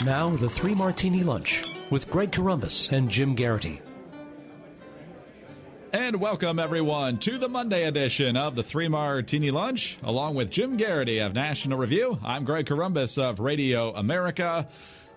Now, the Three Martini Lunch with Greg Corombos and Jim Geraghty. And welcome, everyone, to the Monday edition of the Three Martini Lunch. Along with Jim Geraghty of National Review, I'm Greg Corombos of Radio America.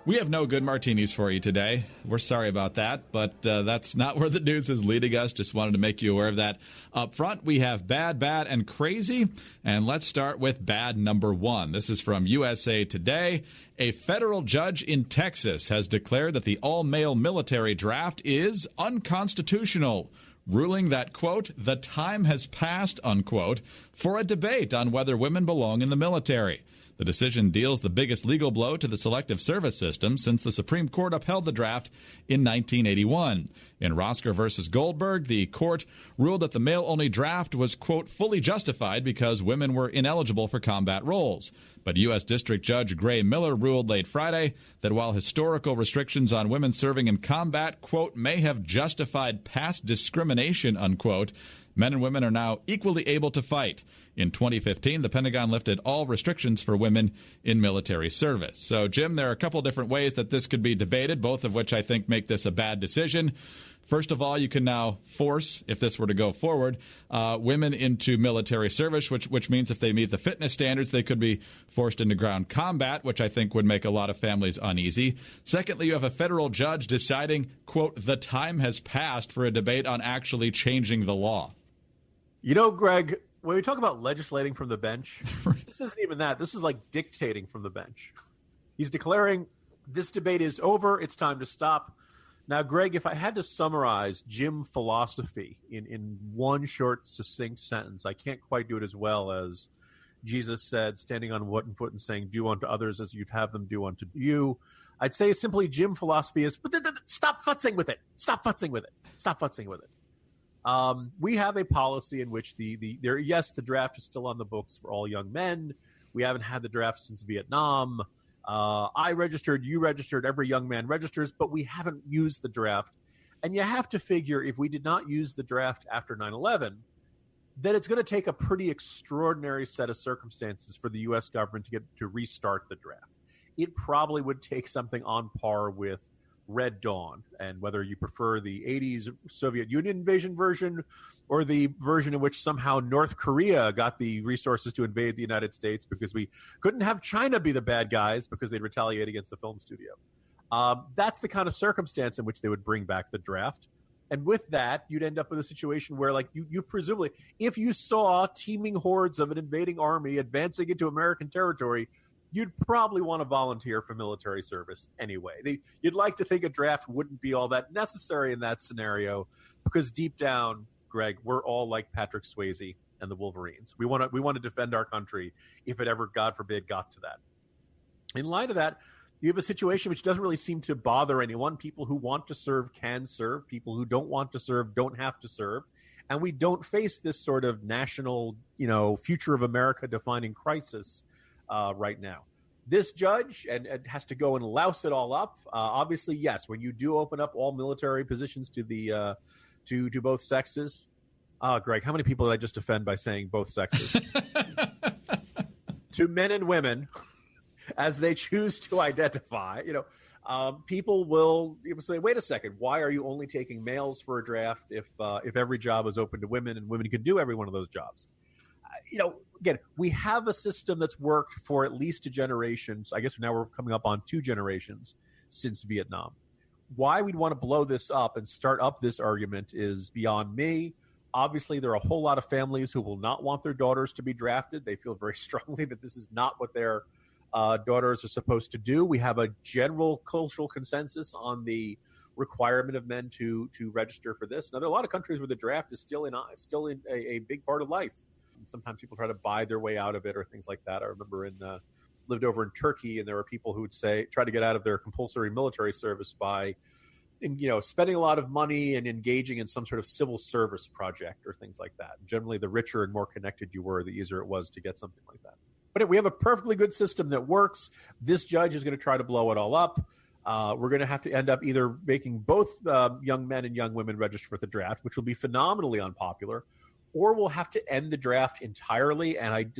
We have no good martinis for you today. We're sorry about that, but that's not where the news is leading us. Just wanted to make you aware of that up front. We have bad, bad, and crazy. And let's start with bad number one. This is from USA Today. A federal judge in Texas has declared that the all-male military draft is unconstitutional, ruling that, quote, the time has passed, unquote, for a debate on whether women belong in the military. The decision deals the biggest legal blow to the selective service system since the Supreme Court upheld the draft in 1981. In Rosker versus Goldberg, the court ruled that the male-only draft was, quote, fully justified because women were ineligible for combat roles. But U.S. District Judge Gray Miller ruled late Friday that while historical restrictions on women serving in combat, quote, may have justified past discrimination, unquote, men and women are now equally able to fight. In 2015, the Pentagon lifted all restrictions for women in military service. So, Jim, there are a couple different ways that this could be debated, both of which I think make this a bad decision. First of all, you can now force, if this were to go forward, women into military service, which means if they meet the fitness standards, they could be forced into ground combat, which I think would make a lot of families uneasy. Secondly, you have a federal judge deciding, quote, the time has passed for a debate on actually changing the law. You know, Greg, when we talk about legislating from the bench, this isn't even that. This is like dictating from the bench. He's declaring this debate is over. It's time to stop. Now, Greg, if I had to summarize Jim philosophy in one short, succinct sentence, I can't quite do it as well as Jesus said, standing on one foot and saying, do unto others as you'd have them do unto you. I'd say simply Jim philosophy is, stop futzing with it. Stop futzing with it. Stop futzing with it. We have a policy in which the draft is still on the books for all young men. We haven't had the draft since Vietnam. I registered, you registered, every young man registers, but we haven't used the draft. And you have to figure if we did not use the draft after 9/11, then it's going to take a pretty extraordinary set of circumstances for the U.S. government to restart the draft. It probably would take something on par with Red Dawn, and whether you prefer the 80s Soviet Union invasion version or the version in which somehow North Korea got the resources to invade the United States because we couldn't have China be the bad guys because they'd retaliate against the film studio. That's the kind of circumstance in which they would bring back the draft. And with that, you'd end up with a situation where, like, you presumably, if you saw teeming hordes of an invading army advancing into American territory, you'd probably want to volunteer for military service anyway. You'd like to think a draft wouldn't be all that necessary in that scenario because deep down, Greg, we're all like Patrick Swayze and the Wolverines. We want to defend our country if it ever, God forbid, got to that. In light of that, you have a situation which doesn't really seem to bother anyone. People who want to serve can serve. People who don't want to serve don't have to serve. And we don't face this sort of national, future of America defining crisis right now. This judge and has to go and louse it all up. Obviously, yes, when you do open up all military positions to the to both sexes. Greg, how many people did I just offend by saying both sexes? To men and women, as they choose to identify. People will say, "Wait a second, why are you only taking males for a draft if every job is open to women and women can do every one of those jobs?" Again, we have a system that's worked for at least a generation. So I guess now we're coming up on 2 generations since Vietnam. Why we'd want to blow this up and start up this argument is beyond me. Obviously, there are a whole lot of families who will not want their daughters to be drafted. They feel very strongly that this is not what their daughters are supposed to do. We have a general cultural consensus on the requirement of men to register for this. Now, there are a lot of countries where the draft is still in a big part of life. And sometimes people try to buy their way out of it or things like that. I remember lived over in Turkey, and there were people who would try to get out of their compulsory military service by spending a lot of money and engaging in some sort of civil service project or things like that. Generally, the richer and more connected you were, the easier it was to get something like that. But we have a perfectly good system that works. This judge is going to try to blow it all up. We're going to have to end up either making both young men and young women register for the draft, which will be phenomenally unpopular, or we'll have to end the draft entirely. And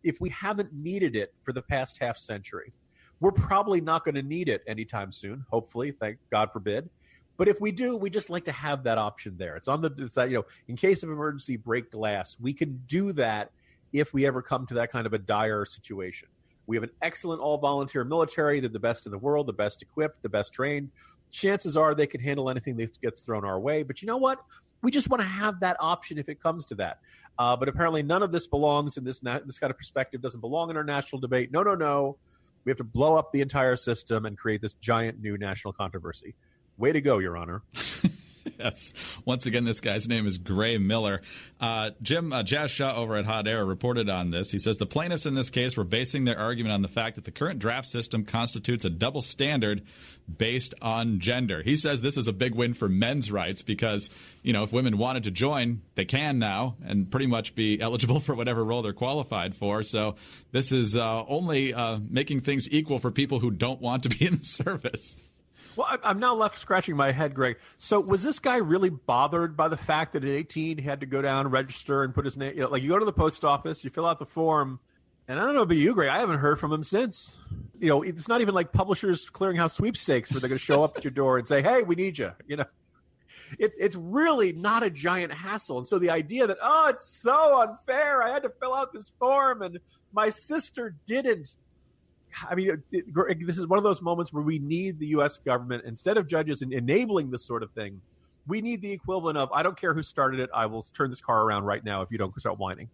if we haven't needed it for the past half century, We're probably not going to need it anytime soon, hopefully, thank God forbid. But if we do, we just like to have that option there. It's that, in case of emergency, break glass. We can do that if we ever come to that kind of a dire situation. We have an excellent all-volunteer military. They're the best in the world, the best equipped, the best trained. Chances are they can handle anything that gets thrown our way. But you know what? We just want to have that option if it comes to that. But apparently none of this belongs in this kind of perspective, doesn't belong in our national debate. No. We have to blow up the entire system and create this giant new national controversy. Way to go, Your Honor. Yes. Once again, this guy's name is Gray Miller. Jim, Jazz Shaw over at Hot Air reported on this. He says the plaintiffs in this case were basing their argument on the fact that the current draft system constitutes a double standard based on gender. He says this is a big win for men's rights because, if women wanted to join, they can now and pretty much be eligible for whatever role they're qualified for. So this is only making things equal for people who don't want to be in the service. Well, I'm now left scratching my head, Greg. So was this guy really bothered by the fact that at 18 he had to go down, register, and put his name? You go to the post office, you fill out the form, and I don't know about you, Greg, I haven't heard from him since. It's not even like Publishers Clearinghouse sweepstakes where they're going to show up at your door and say, hey, we need you. It's really not a giant hassle. And so the idea that, it's so unfair, I had to fill out this form and my sister didn't. I mean, this is one of those moments where we need the U.S. government, instead of judges enabling this sort of thing, we need the equivalent of, I don't care who started it, I will turn this car around right now if you don't start whining.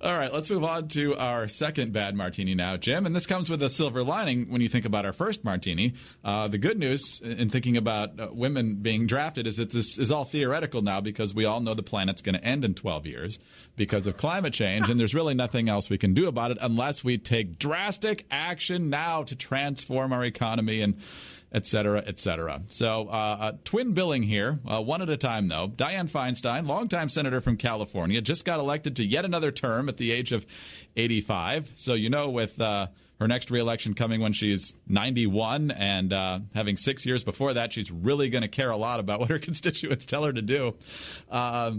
All right, let's move on to our second bad martini now, Jim. And this comes with a silver lining when you think about our first martini. The good news in thinking about women being drafted is that this is all theoretical now because we all know the planet's going to end in 12 years because of climate change. And there's really nothing else we can do about it unless we take drastic action now to transform our economy and et cetera, et cetera. So twin billing here, one at a time, though. Dianne Feinstein, longtime senator from California, just got elected to yet another term at the age of 85. So, with her next reelection coming when she's 91 and having 6 years before that, she's really going to care a lot about what her constituents tell her to do.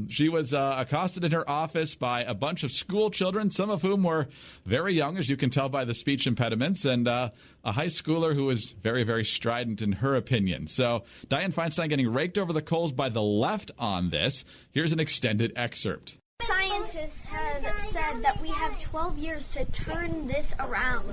She was accosted in her office by a bunch of school children, some of whom were very young, as you can tell by the speech impediments, and a high schooler who was very, very strident in her opinion. So Dianne Feinstein getting raked over the coals by the left on this. Here's an extended excerpt. Scientists have said that we have 12 years to turn this around.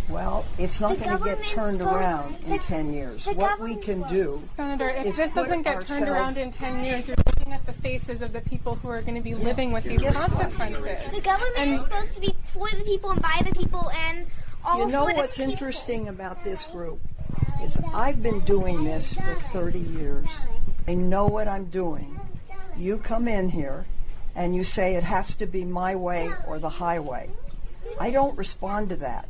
Well, it's not going to get turned around in 10 years. What we can do, Senator, if this doesn't get turned around in 10 years, you're looking at the faces of the people who are going to be living with these consequences. The government is supposed to be for the people and by the people and all You know for the what's people. interesting about this group is I've been doing this for 30 years. I know what I'm doing. You come in here and you say it has to be my way or the highway. I don't respond to that.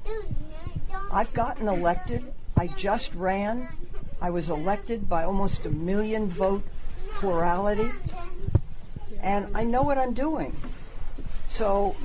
I've gotten elected. I just ran. I was elected by almost 1 million vote plurality. And I know what I'm doing. So,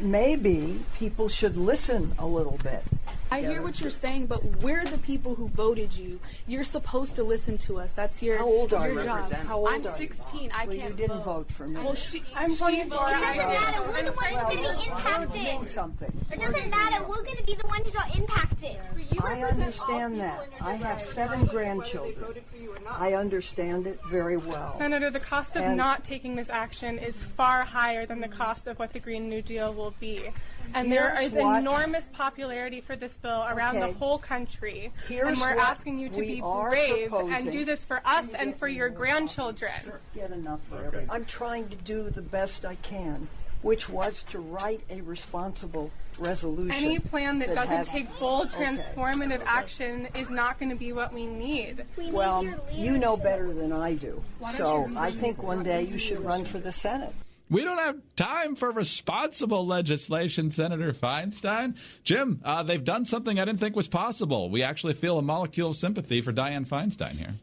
maybe people should listen a little bit. I hear what you're saying, but we're the people who voted you. You're supposed to listen to us. That's your How old are you? job. How old I'm are 16. I Well, can't you didn't vote for me. Well, I'm 24. It doesn't matter. We're the ones going to be impacted. Something. It doesn't matter. We're going to be the ones who are impacted. I understand that. I have 7 grandchildren. I understand it very well. Senator, the cost of not taking this action is far higher than the cost of what the Green New Deal will be. And there is enormous popularity for this bill around the whole country. And we're asking you to be brave and do this for us and for your grandchildren. Get enough for everyone. I'm trying to do the best I can, which was to write a responsible resolution. Any plan that doesn't take bold, transformative action is not going to be what we need. Well, you know better than I do. So I think one day you should run for the Senate. We don't have time for responsible legislation, Senator Feinstein. Jim, they've done something I didn't think was possible. We actually feel a molecule of sympathy for Dianne Feinstein here.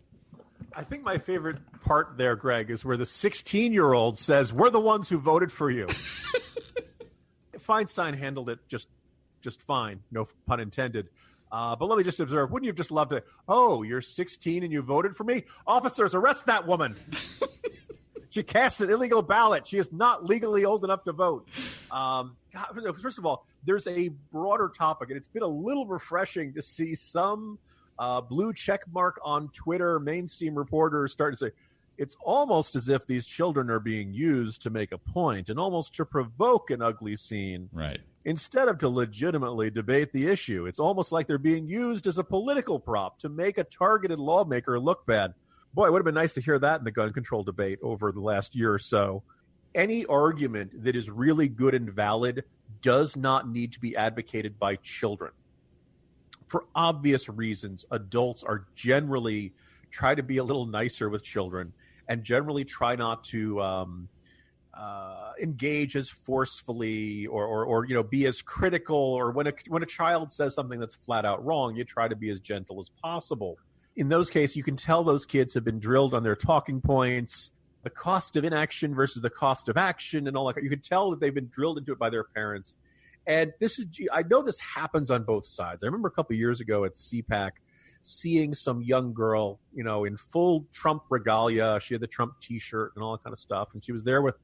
I think my favorite part there, Greg, is where the 16-year-old says, we're the ones who voted for you. Feinstein handled it just fine, no pun intended. But let me just observe, wouldn't you have just loved it? Oh, you're 16 and you voted for me? Officers, arrest that woman. She cast an illegal ballot. She is not legally old enough to vote. First of all, there's a broader topic, and it's been a little refreshing to see some blue check mark on Twitter mainstream reporters start to say, it's almost as if these children are being used to make a point and almost to provoke an ugly scene. Right. Instead of to legitimately debate the issue. It's almost like they're being used as a political prop to make a targeted lawmaker look bad. Boy, it would have been nice to hear that in the gun control debate over the last year or so. Any argument that is really good and valid does not need to be advocated by children. For obvious reasons, adults are generally try to be a little nicer with children and generally try not to engage as forcefully or be as critical, or when a child says something that's flat out wrong, you try to be as gentle as possible. In those cases, you can tell those kids have been drilled on their talking points, the cost of inaction versus the cost of action and all that. You can tell that they've been drilled into it by their parents. And I know this happens on both sides. I remember a couple of years ago at CPAC seeing some young girl, in full Trump regalia. She had the Trump T-shirt and all that kind of stuff. And she was there with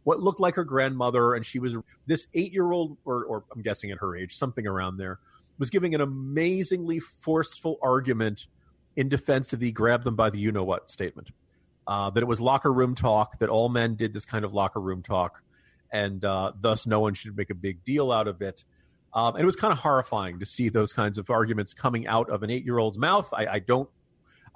what looked like her grandmother. And she was this 8-year-old, or I'm guessing at her age, something around there, was giving an amazingly forceful argument in defense of the grab them by the you-know-what statement. That it was locker room talk, that all men did this kind of locker room talk, and thus no one should make a big deal out of it. And it was kind of horrifying to see those kinds of arguments coming out of an 8-year-old's mouth. I don't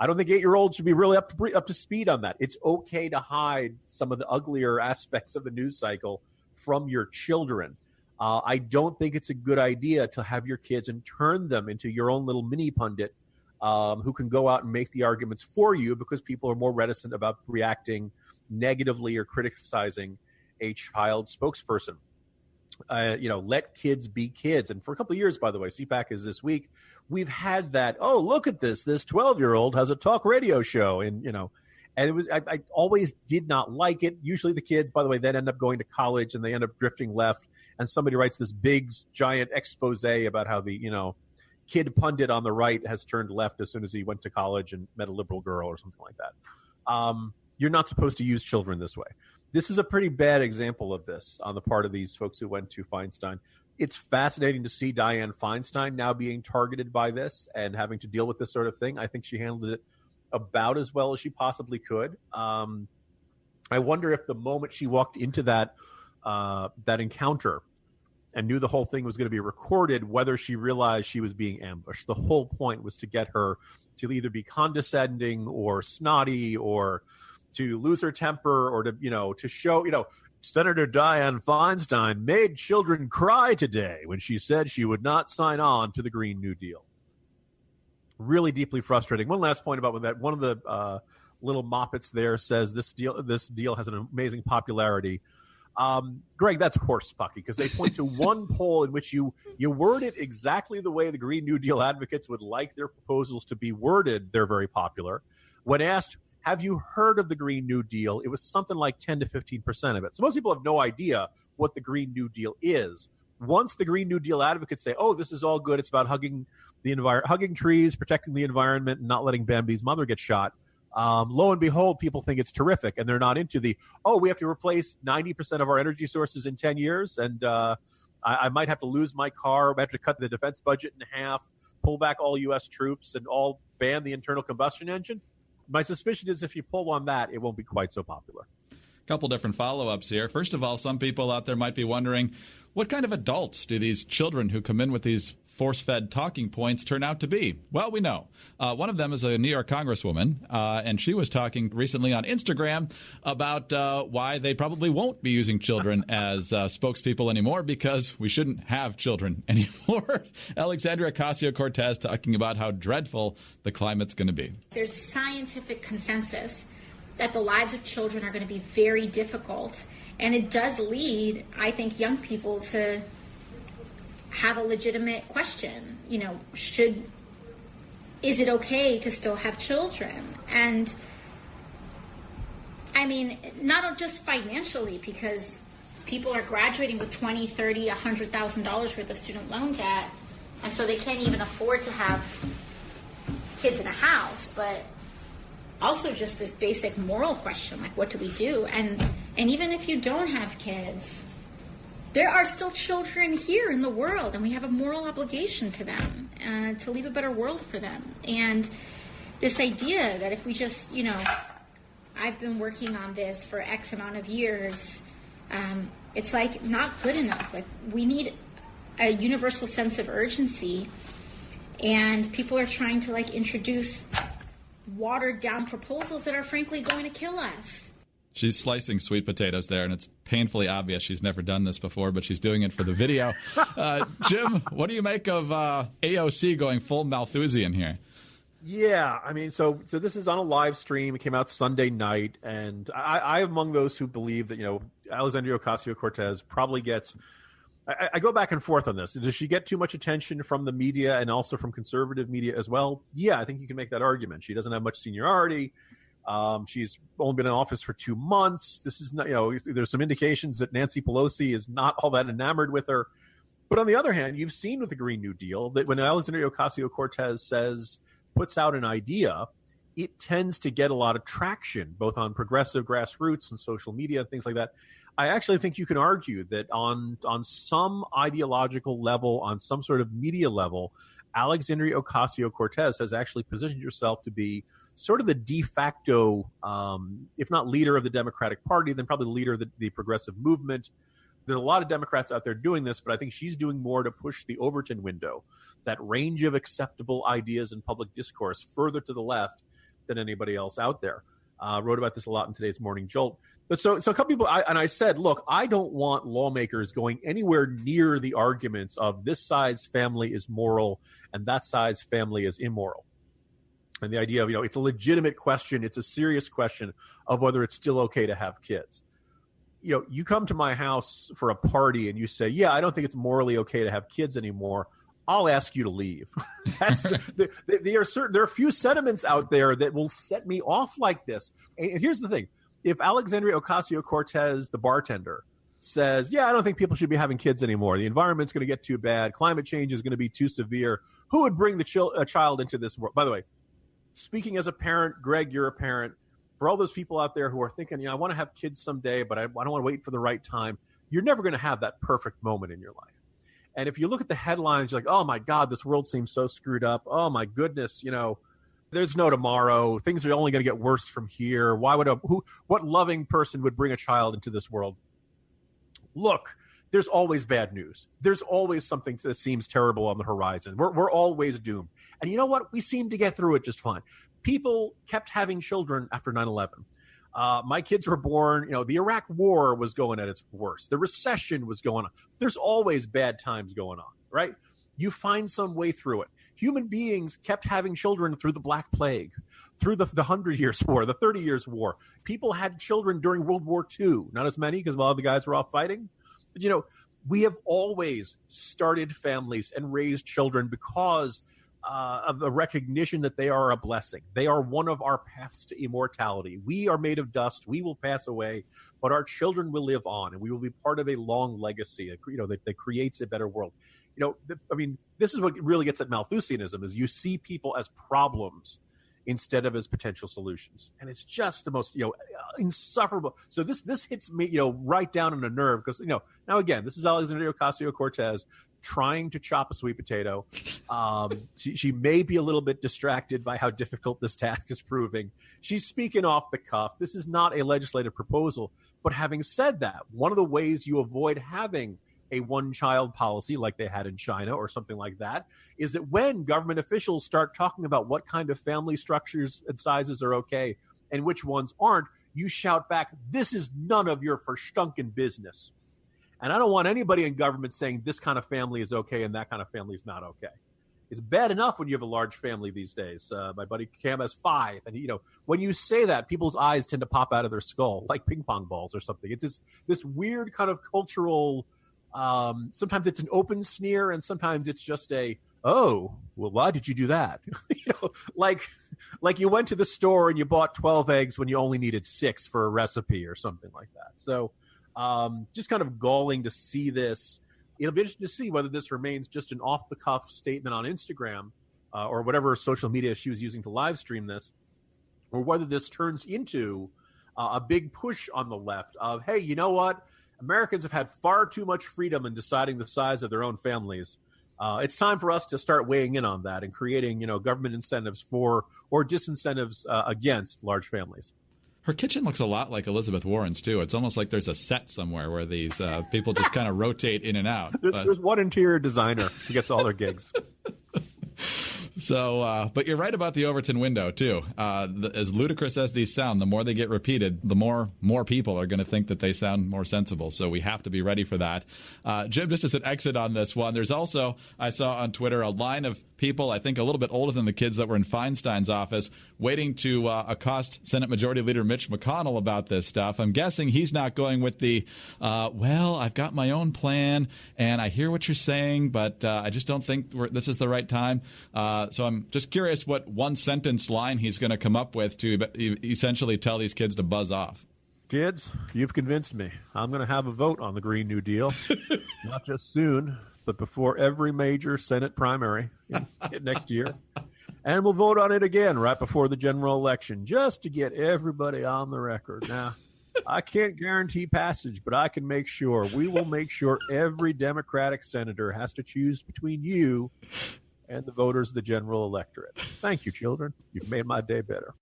think 8-year-olds should be really up to speed on that. It's okay to hide some of the uglier aspects of the news cycle from your children. I don't think it's a good idea to have your kids and turn them into your own little mini pundit who can go out and make the arguments for you, because people are more reticent about reacting negatively or criticizing a child spokesperson. Let kids be kids. And for a couple of years, by the way, CPAC is this week, we've had that, oh, look at this 12-year-old has a talk radio show. And it was, I always did not like it. Usually the kids, by the way, then end up going to college and they end up drifting left. And somebody writes this big, giant expose about how the, kid pundit on the right has turned left as soon as he went to college and met a liberal girl or something like that. You're not supposed to use children this way. This is a pretty bad example of this on the part of these folks who went to Feinstein. It's fascinating to see Dianne Feinstein now being targeted by this and having to deal with this sort of thing. I think she handled it about as well as she possibly could. I wonder if the moment she walked into that encounter and knew the whole thing was going to be recorded, whether she realized she was being ambushed. The whole point was to get her to either be condescending or snotty or to lose her temper or to show, Senator Dianne Feinstein made children cry today when she said she would not sign on to the Green New Deal. Really deeply frustrating. One last point about that. One of the little moppets there says this deal has an amazing popularity. Greg, that's horse pucky, because they point to one poll in which you word it exactly the way the Green New Deal advocates would like their proposals to be worded. They're very popular. When asked, have you heard of the Green New Deal? It was something like 10 to 15% of it. So most people have no idea what the Green New Deal is. Once the Green New Deal advocates say, oh, this is all good, it's about hugging trees, protecting the environment, and not letting Bambi's mother get shot, lo and behold, people think it's terrific, and they're not into we have to replace 90% of our energy sources in 10 years, and I might have to lose my car, I have to cut the defense budget in half, pull back all U.S. troops, and all ban the internal combustion engine. My suspicion is if you pull on that, it won't be quite so popular. Couple different follow-ups here. First of all, some people out there might be wondering, what kind of adults do these children who come in with these force-fed talking points turn out to be? Well, we know. One of them is a New York congresswoman, and she was talking recently on Instagram about why they probably won't be using children as spokespeople anymore, because we shouldn't have children anymore. Alexandria Ocasio-Cortez talking about how dreadful the climate's going to be. There's scientific consensus that the lives of children are going to be very difficult, and it does lead, I think, young people to have a legitimate question. Is it okay to still have children? And I mean, not just financially, because people are graduating with $20,000, $30,000, $100,000 worth of student loan debt, and so they can't even afford to have kids in a house. But also just this basic moral question, like what do we do? And even if you don't have kids, there are still children here in the world, and we have a moral obligation to them to leave a better world for them. And this idea that if we just, I've been working on this for X amount of years, it's like not good enough. Like we need a universal sense of urgency, and people are trying to introduce watered down proposals that are frankly going to kill us. She's slicing sweet potatoes there, and it's painfully obvious she's never done this before, but she's doing it for the video. Jim, what do you make of AOC going full Malthusian here? Yeah, I mean, so this is on a live stream. It came out Sunday night, and I'm among those who believe that, Alexandria Ocasio-Cortez probably gets – I go back and forth on this. Does she get too much attention from the media and also from conservative media as well? Yeah, I think you can make that argument. She doesn't have much seniority. She's only been in office for 2 months. This is not, there's some indications that Nancy Pelosi is not all that enamored with her. But on the other hand, you've seen with the Green New Deal that when Alexandria Ocasio-Cortez puts out an idea, it tends to get a lot of traction, both on progressive grassroots and social media and things like that. I actually think you can argue that on some ideological level, on some sort of media level, Alexandria Ocasio-Cortez has actually positioned herself to be sort of the de facto, if not leader of the Democratic Party, then probably the leader of the progressive movement. There's a lot of Democrats out there doing this, but I think she's doing more to push the Overton window, that range of acceptable ideas in public discourse further to the left than anybody else out there. Wrote about this a lot in today's Morning Jolt. But so a couple people, I said, look, I don't want lawmakers going anywhere near the arguments of this size family is moral and that size family is immoral. And the idea of, it's a legitimate question. It's a serious question of whether it's still okay to have kids. You come to my house for a party and you say, yeah, I don't think it's morally okay to have kids anymore. I'll ask you to leave. There are a few sentiments out there that will set me off like this. And here's the thing. If Alexandria Ocasio-Cortez, the bartender, says, yeah, I don't think people should be having kids anymore. The environment's going to get too bad. Climate change is going to be too severe. Who would bring a child into this world? By the way, speaking as a parent, Greg, you're a parent. For all those people out there who are thinking, I want to have kids someday, but I don't want to wait for the right time, you're never going to have that perfect moment in your life. And if you look at the headlines, you're like, oh, my God, this world seems so screwed up. Oh, my goodness, there's no tomorrow. Things are only going to get worse from here. Why would what loving person would bring a child into this world? Look, there's always bad news. There's always something that seems terrible on the horizon. We're always doomed. And you know what? We seem to get through it just fine. People kept having children after 9/11. My kids were born, the Iraq war was going at its worst. The recession was going on. There's always bad times going on, right? You find some way through it. Human beings kept having children through the Black Plague, through the 100 Years' War, the 30 Years' War. People had children during World War II. Not as many because a lot of the guys were off fighting. But, we have always started families and raised children because of the recognition that they are a blessing. They are one of our paths to immortality. We are made of dust. We will pass away, but our children will live on, and we will be part of a long legacy, that creates a better world. This is what really gets at Malthusianism, is you see people as problems instead of as potential solutions. And it's just the most, insufferable. So this hits me, right down on the nerve because, now again, this is Alexandria Ocasio-Cortez trying to chop a sweet potato. She may be a little bit distracted by how difficult this task is proving. She's speaking off the cuff. This is not a legislative proposal. But having said that, one of the ways you avoid having a one-child policy like they had in China or something like that is that when government officials start talking about what kind of family structures and sizes are okay and which ones aren't, you shout back, this is none of your verstunken business. And I don't want anybody in government saying this kind of family is okay and that kind of family is not okay. It's bad enough when you have a large family these days. My buddy Cam has 5. And, when you say that, people's eyes tend to pop out of their skull like ping pong balls or something. It's this weird kind of cultural sometimes it's an open sneer and sometimes it's just oh, well, why did you do that? Like you went to the store and you bought 12 eggs when you only needed 6 for a recipe or something like that. So just kind of galling to see this. It'll be interesting to see whether this remains just an off-the-cuff statement on Instagram or whatever social media she was using to live stream this, or whether this turns into a big push on the left of, hey, you know what? Americans have had far too much freedom in deciding the size of their own families. It's time for us to start weighing in on that and creating, government incentives for or disincentives against large families. Her kitchen looks a lot like Elizabeth Warren's, too. It's almost like there's a set somewhere where these people just kind of rotate in and out. There's one interior designer who gets all their gigs. So, but you're right about the Overton window, too. As ludicrous as these sound, the more they get repeated, the more people are going to think that they sound more sensible. So we have to be ready for that. Jim, just as an exit on this one, there's also, I saw on Twitter, a line of people, I think a little bit older than the kids that were in Feinstein's office, waiting to accost Senate Majority Leader Mitch McConnell about this stuff. I'm guessing he's not going with the, well, I've got my own plan, and I hear what you're saying, but I just don't think this is the right time. So I'm just curious what one-sentence line he's going to come up with to essentially tell these kids to buzz off. Kids, you've convinced me. I'm going to have a vote on the Green New Deal, not just soon, but before every major Senate primary next year. And we'll vote on it again right before the general election, just to get everybody on the record. Now, I can't guarantee passage, but I can make sure. We will make sure every Democratic senator has to choose between you and the voters of the general electorate. Thank you, children. You've made my day better.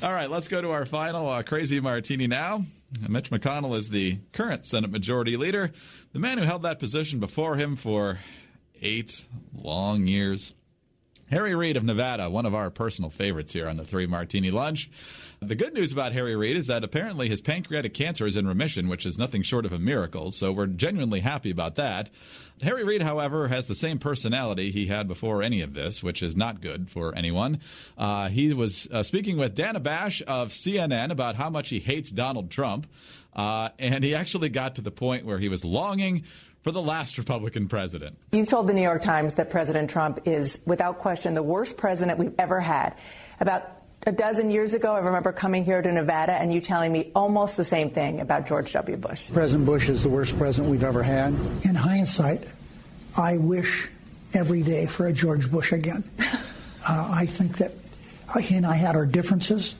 All right, let's go to our final Crazy Martini now. Mitch McConnell is the current Senate Majority Leader, the man who held that position before him for 8 long years. Harry Reid of Nevada, one of our personal favorites here on the 3 Martini Lunch. The good news about Harry Reid is that apparently his pancreatic cancer is in remission, which is nothing short of a miracle, so we're genuinely happy about that. Harry Reid, however, has the same personality he had before any of this, which is not good for anyone. He was speaking with Dana Bash of CNN about how much he hates Donald Trump, and he actually got to the point where he was longing for the last Republican president. You told the New York Times that President Trump is, without question, the worst president we've ever had. About a dozen years ago, I remember coming here to Nevada and you telling me almost the same thing about George W. Bush. President Bush is the worst president we've ever had. In hindsight, I wish every day for a George Bush again. I think that he and I had our differences,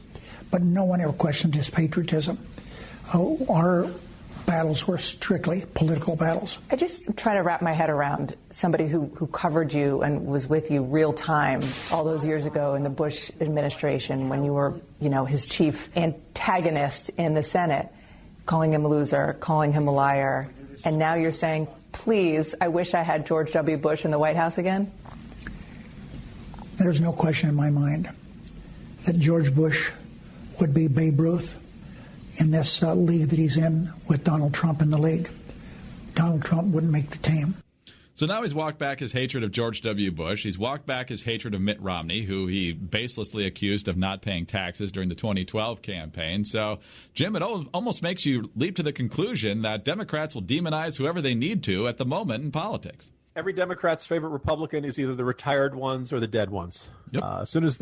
but no one ever questioned his patriotism. Our battles were strictly political battles. I just try to wrap my head around somebody who covered you and was with you real time all those years ago in the Bush administration when you were, his chief antagonist in the Senate, calling him a loser, calling him a liar. And now you're saying, please, I wish I had George W. Bush in the White House again? There's no question in my mind that George Bush would be Babe Ruth in this league that he's in with Donald Trump in the league. Donald Trump wouldn't make the team. So now he's walked back his hatred of George W. Bush. He's walked back his hatred of Mitt Romney, who he baselessly accused of not paying taxes during the 2012 campaign. So, Jim, it almost makes you leap to the conclusion that Democrats will demonize whoever they need to at the moment in politics. Every Democrat's favorite Republican is either the retired ones or the dead ones. Yep. As soon as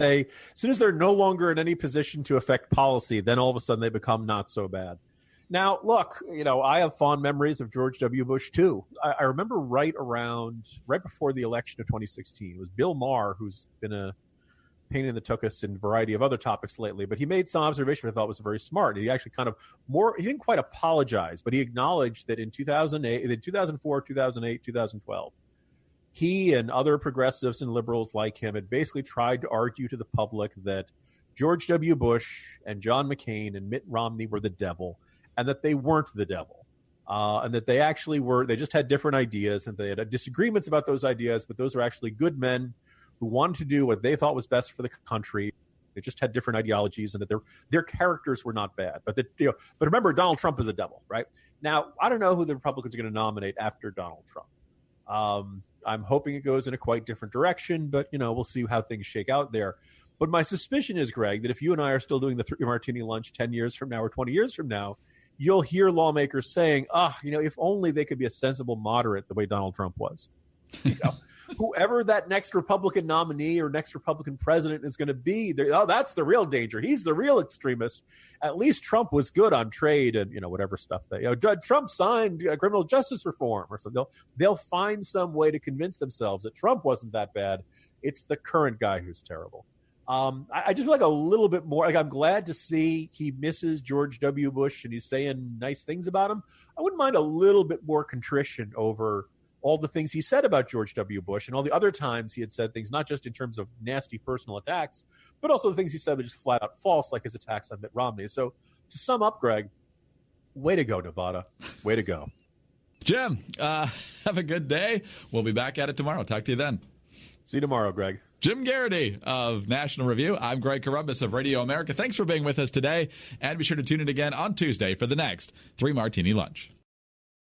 they're no longer in any position to affect policy, then all of a sudden they become not so bad. Now, look, I have fond memories of George W. Bush, too. I remember right before the election of 2016, it was Bill Maher, who's been a pain in the tuchus in a variety of other topics lately, but he made some observation I thought was very smart. He actually he didn't quite apologize, but he acknowledged that in 2004, 2008, 2012, he and other progressives and liberals like him had basically tried to argue to the public that George W. Bush and John McCain and Mitt Romney were the devil, and that they weren't the devil, and that they actually were. They just had different ideas, and they had disagreements about those ideas, but those were actually good men who wanted to do what they thought was best for the country. They just had different ideologies, and that their characters were not bad. But but remember, Donald Trump is the devil, right? Now, I don't know who the Republicans are going to nominate after Donald Trump. I'm hoping it goes in a quite different direction, but, we'll see how things shake out there. But my suspicion is, Greg, that if you and I are still doing the 3 Martini Lunch 10 years from now or 20 years from now, you'll hear lawmakers saying, if only they could be a sensible moderate the way Donald Trump was. Whoever that next Republican nominee or next Republican president is going to be, that's the real danger. He's the real extremist. At least Trump was good on trade and, whatever stuff Trump signed criminal justice reform or something. They'll find some way to convince themselves that Trump wasn't that bad. It's the current guy who's terrible. I just feel like a little bit more. Like, I'm glad to see he misses George W. Bush and he's saying nice things about him. I wouldn't mind a little bit more contrition over all the things he said about George W. Bush and all the other times he had said things, not just in terms of nasty personal attacks, but also the things he said were just flat out false, like his attacks on Mitt Romney. So to sum up, Greg, way to go, Nevada. Way to go. Jim, have a good day. We'll be back at it tomorrow. Talk to you then. See you tomorrow, Greg. Jim Geraghty of National Review. I'm Greg Corombos of Radio America. Thanks for being with us today. And be sure to tune in again on Tuesday for the next 3 Martini Lunch.